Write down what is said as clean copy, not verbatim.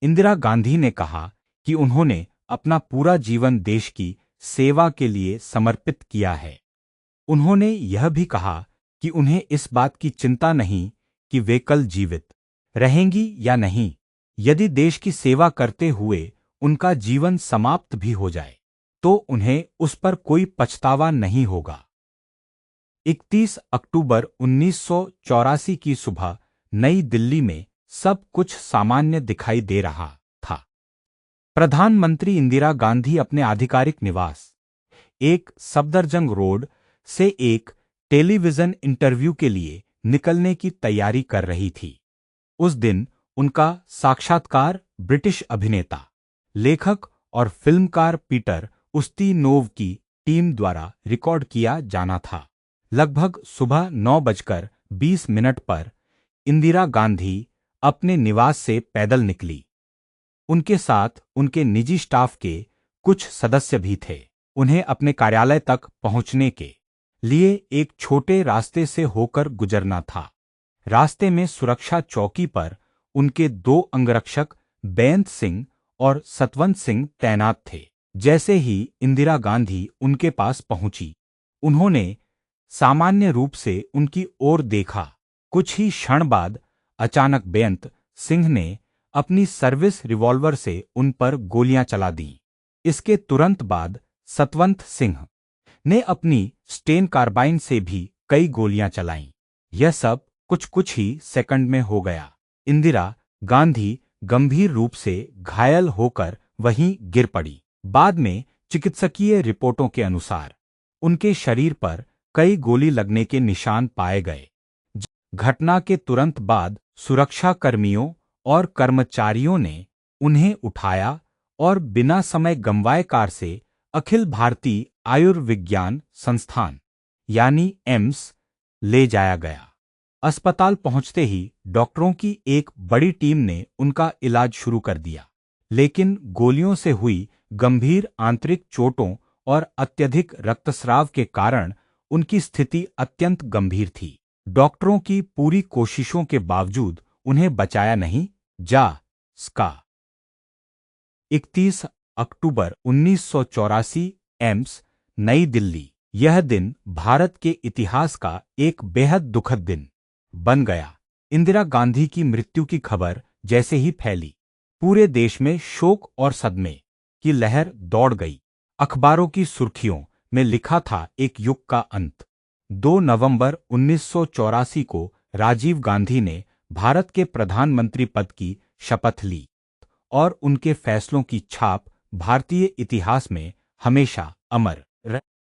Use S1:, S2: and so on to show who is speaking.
S1: इंदिरा गांधी ने कहा कि उन्होंने अपना पूरा जीवन देश की सेवा के लिए समर्पित किया है। उन्होंने यह भी कहा कि उन्हें इस बात की चिंता नहीं कि वे कल जीवित रहेंगी या नहीं। यदि देश की सेवा करते हुए उनका जीवन समाप्त भी हो जाए तो उन्हें उस पर कोई पछतावा नहीं होगा। 31 अक्टूबर 1984 की सुबह नई दिल्ली में सब कुछ सामान्य दिखाई दे रहा था। प्रधानमंत्री इंदिरा गांधी अपने आधिकारिक निवास एक सफदरजंग रोड से एक टेलीविजन इंटरव्यू के लिए निकलने की तैयारी कर रही थी। उस दिन उनका साक्षात्कार ब्रिटिश अभिनेता, लेखक और फिल्मकार पीटर उस्तिनोव की टीम द्वारा रिकॉर्ड किया जाना था। लगभग सुबह 9:20 पर इंदिरा गांधी अपने निवास से पैदल निकली। उनके साथ उनके निजी स्टाफ के कुछ सदस्य भी थे। उन्हें अपने कार्यालय तक पहुंचने के लिए एक छोटे रास्ते से होकर गुजरना था। रास्ते में सुरक्षा चौकी पर उनके 2 अंगरक्षक बेअंत सिंह और सतवंत सिंह तैनात थे। जैसे ही इंदिरा गांधी उनके पास पहुंची, उन्होंने सामान्य रूप से उनकी ओर देखा। कुछ ही क्षण बाद अचानक बेअंत सिंह ने अपनी सर्विस रिवॉल्वर से उन पर गोलियां चला दीं। इसके तुरंत बाद सतवंत सिंह ने अपनी स्टेन कार्बाइन से भी कई गोलियां चलाईं। यह सब कुछ ही सेकंड में हो गया। इंदिरा गांधी गंभीर रूप से घायल होकर वहीं गिर पड़ी। बाद में चिकित्सकीय रिपोर्टों के अनुसार उनके शरीर पर कई गोली लगने के निशान पाए गए। घटना के तुरंत बाद सुरक्षा कर्मियों और कर्मचारियों ने उन्हें उठाया और बिना समय गंवाए कार से अखिल भारतीय आयुर्विज्ञान संस्थान यानी एम्स ले जाया गया। अस्पताल पहुंचते ही डॉक्टरों की एक बड़ी टीम ने उनका इलाज शुरू कर दिया, लेकिन गोलियों से हुई गंभीर आंतरिक चोटों और अत्यधिक रक्तस्राव के कारण उनकी स्थिति अत्यंत गंभीर थी। डॉक्टरों की पूरी कोशिशों के बावजूद उन्हें बचाया नहीं जा सका। 31 अक्टूबर 1984 एम्स, नई दिल्ली। यह दिन भारत के इतिहास का एक बेहद दुखद दिन बन गया। इंदिरा गांधी की मृत्यु की खबर जैसे ही फैली, पूरे देश में शोक और सदमे की लहर दौड़ गई। अखबारों की सुर्खियों में लिखा था, एक युग का अंत। 2 नवंबर 1984 को राजीव गांधी ने भारत के प्रधानमंत्री पद की शपथ ली और उनके फैसलों की छाप भारतीय इतिहास में हमेशा अमर